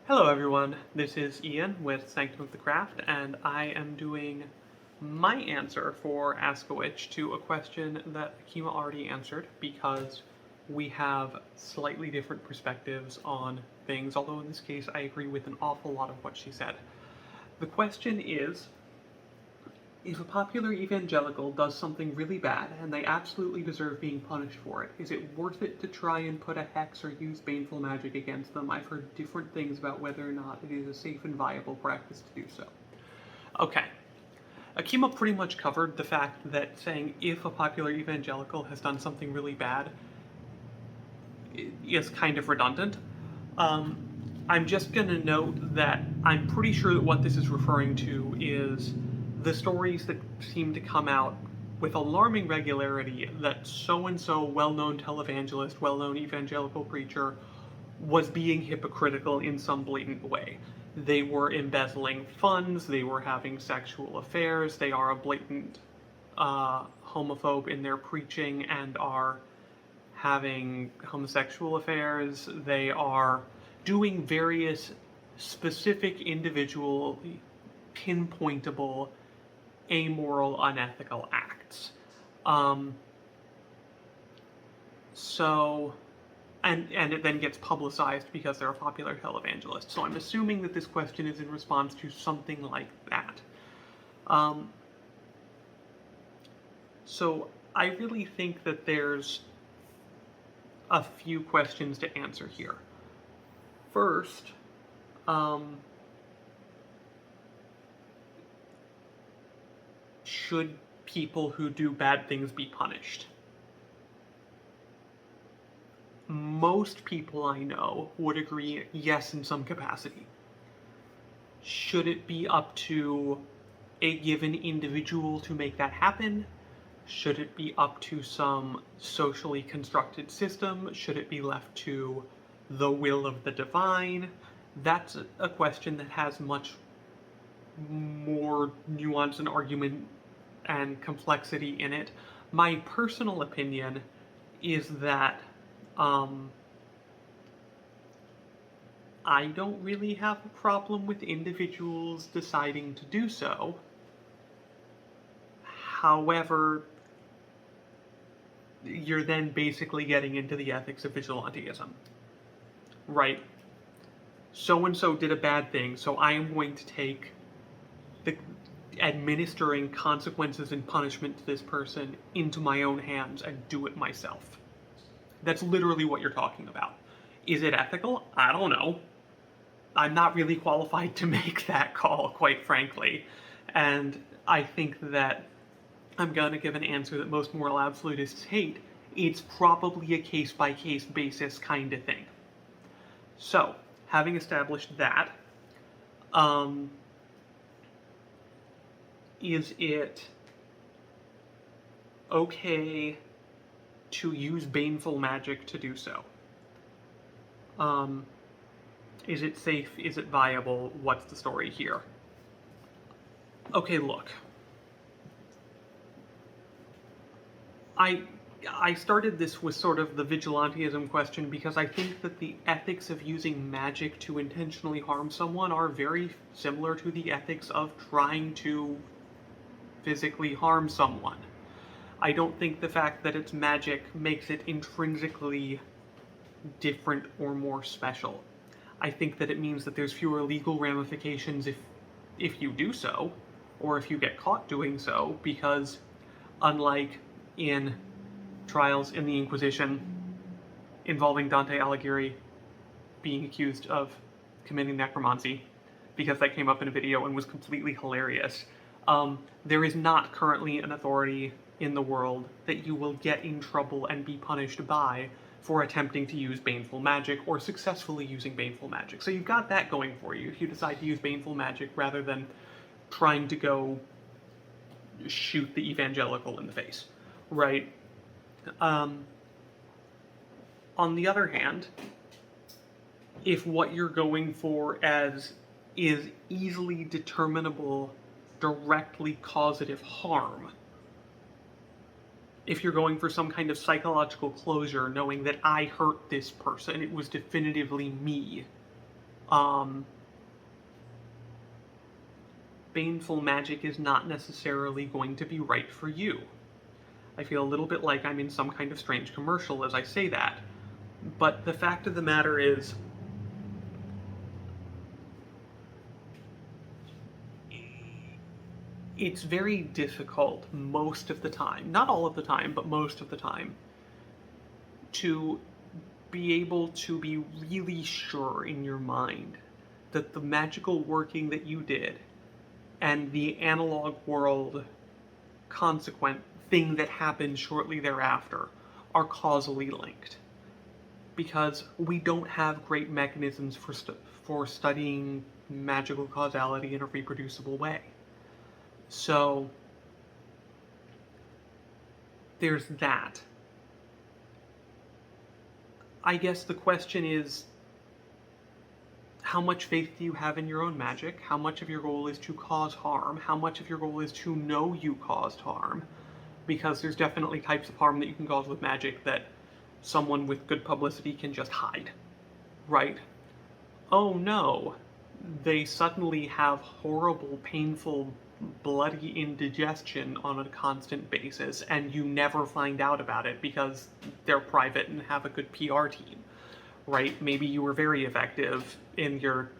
Hello everyone, this is Ian with Sanctum of the Craft, and I am doing my answer for Ask a Witch to a question that Akima already answered because we have slightly different perspectives on things, although in this case I agree with an awful lot of what she said. The question is, if a popular evangelical does something really bad and they absolutely deserve being punished for it, is it worth it to try and put a hex or use baneful magic against them? I've heard different things about whether or not it is a safe and viable practice to do so. Okay. Akima pretty much covered the fact that saying if a popular evangelical has done something really bad is kind of redundant. I'm just going to note that I'm pretty sure that what this is referring to is the stories that seem to come out with alarming regularity that so-and-so well-known televangelist, well-known evangelical preacher was being hypocritical in some blatant way. They were embezzling funds, they were having sexual affairs, they are a blatant homophobe in their preaching and are having homosexual affairs, they are doing various specific, individual, pinpointable, amoral, unethical acts. So, and it then gets publicized because they're a popular televangelist. So I'm assuming that this question is in response to something like that. So I really think that there's a few questions to answer here. First, should people who do bad things be punished? Most people I know would agree yes in some capacity. Should it be up to a given individual to make that happen? Should it be up to some socially constructed system? Should it be left to the will of the divine? That's a question that has much more nuance and argument and complexity in it. My personal opinion is that I don't really have a problem with individuals deciding to do so. However, you're then basically getting into the ethics of vigilantism. Right? So-and-so did a bad thing, so I am going to take the administering consequences and punishment to this person into my own hands and do it myself. That's literally what you're talking about. Is it ethical? I don't know. I'm not really qualified to make that call, quite frankly. And I think that I'm going to give an answer that most moral absolutists hate. It's probably a case-by-case basis kind of thing. So, having established that, is it okay to use baneful magic to do so? Is it safe? Is it viable? What's the story here? Okay, look. I started this with sort of the vigilantism question because I think that the ethics of using magic to intentionally harm someone are very similar to the ethics of trying to physically harm someone. I don't think the fact that it's magic makes it intrinsically different or more special. I think that it means that there's fewer legal ramifications if you do so, or if you get caught doing so, because unlike in trials in the Inquisition involving Dante Alighieri being accused of committing necromancy, because that came up in a video and was completely hilarious, there is not currently an authority in the world that you will get in trouble and be punished by for attempting to use baneful magic or successfully using baneful magic. So you've got that going for you if you decide to use baneful magic rather than trying to go shoot the evangelical in the face, right? On the other hand, if what you're going for as is easily determinable directly causative harm, if you're going for some kind of psychological closure, knowing that I hurt this person, it was definitively me, baneful magic is not necessarily going to be right for you. I feel a little bit like I'm in some kind of strange commercial as I say that. But the fact of the matter is, it's very difficult most of the time, not all of the time, but most of the time, to be able to be really sure in your mind that the magical working that you did and the analog world consequent thing that happened shortly thereafter are causally linked. Because we don't have great mechanisms for studying magical causality in a reproducible way. So, there's that. I guess the question is, how much faith do you have in your own magic? How much of your goal is to cause harm? How much of your goal is to know you caused harm? Because there's definitely types of harm that you can cause with magic that someone with good publicity can just hide, right? Oh no, they suddenly have horrible, painful, bloody indigestion on a constant basis, and you never find out about it because they're private and have a good PR team, right? Maybe you were very effective in your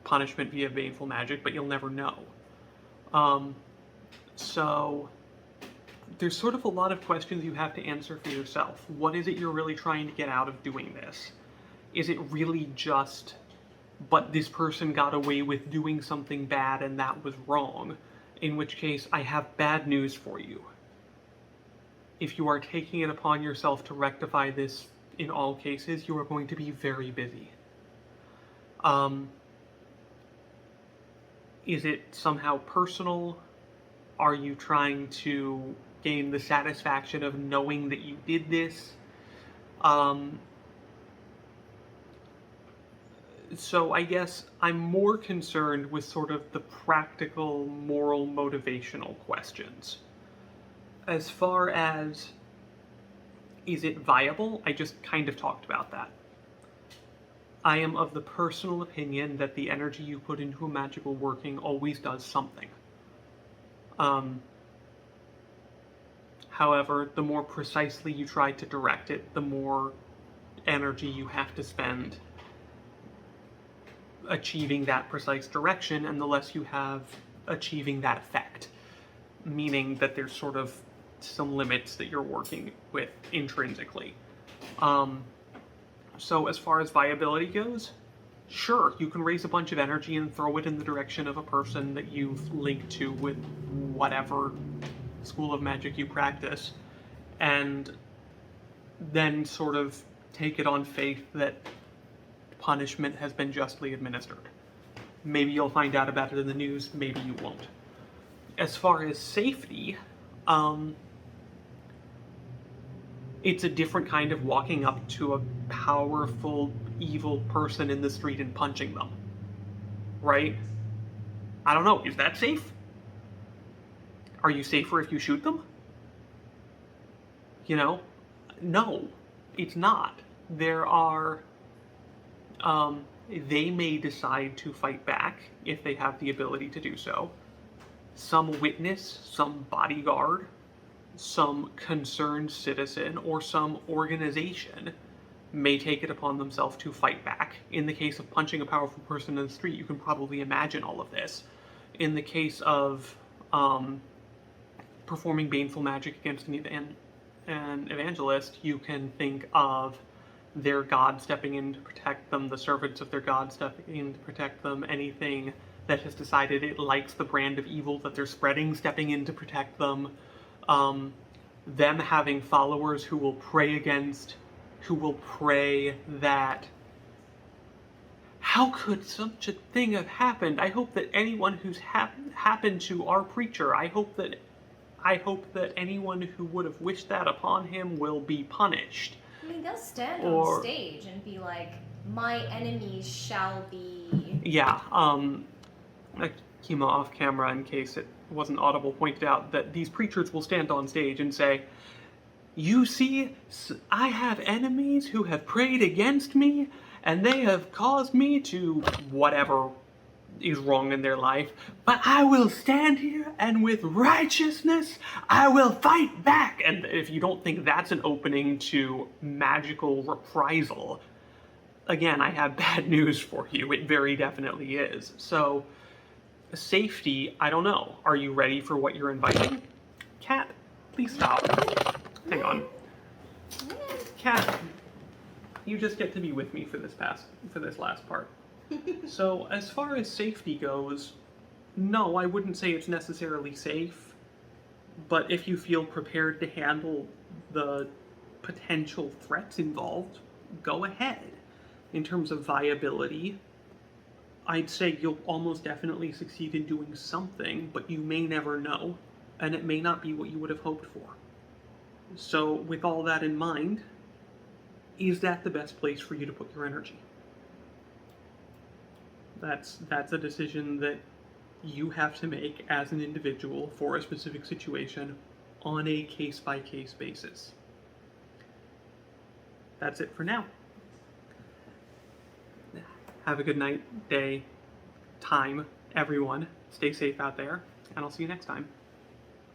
punishment via baneful magic, but you'll never know. So there's sort of a lot of questions you have to answer for yourself. What is it you're really trying to get out of doing this? Is it really just, but this person got away with doing something bad and that was wrong? In which case, I have bad news for you. If you are taking it upon yourself to rectify this in all cases, you are going to be very busy. Is it somehow personal? Are you trying to gain the satisfaction of knowing that you did this? So I guess I'm more concerned with sort of the practical, moral, motivational questions. As far as, is it viable? I just kind of talked about that. I am of the personal opinion that the energy you put into a magical working always does something. However, the more precisely you try to direct it, the more energy you have to spend achieving that precise direction, and the less you have achieving that effect. Meaning that there's sort of some limits that you're working with intrinsically. So as far as viability goes, sure, you can raise a bunch of energy and throw it in the direction of a person that you've linked to with whatever school of magic you practice, and then sort of take it on faith that punishment has been justly administered. Maybe you'll find out about it in the news, maybe you won't. As far as safety, it's a different kind of walking up to a powerful, evil person in the street and punching them. Right? I don't know, is that safe? Are you safer if you shoot them? You know? No, it's not. There are, they may decide to fight back if they have the ability to do so. Some witness, some bodyguard, some concerned citizen, or some organization may take it upon themselves to fight back. In the case of punching a powerful person in the street, you can probably imagine all of this. In the case of performing baneful magic against an evangelist, you can think of their god stepping in to protect them, the servants of their god stepping in to protect them, anything that has decided it likes the brand of evil that they're spreading stepping in to protect them, them having followers who will pray that, how could such a thing have happened? I hope that anyone who's happened to our preacher, I hope that anyone who would have wished that upon him will be punished. I mean, they'll stand on stage and be like, my enemies shall be... Yeah, Kima off camera, in case it wasn't audible, pointed out that these preachers will stand on stage and say, you see, I have enemies who have prayed against me, and they have caused me to whatever is wrong in their life, but I will stand here and with righteousness I will fight back. And if you don't think that's an opening to magical reprisal, again, I have bad news for you. It very definitely is. So, safety, I don't know. Are you ready for what you're inviting? Cat, please stop. Hang on. Cat, you just get to be with me for this last part. So, as far as safety goes, no, I wouldn't say it's necessarily safe, but if you feel prepared to handle the potential threats involved, go ahead. In terms of viability, I'd say you'll almost definitely succeed in doing something, but you may never know, and it may not be what you would have hoped for. So, with all that in mind, is that the best place for you to put your energy? That's a decision that you have to make as an individual for a specific situation on a case-by-case basis. That's it for now. Have a good night, day, time, everyone. Stay safe out there, and I'll see you next time.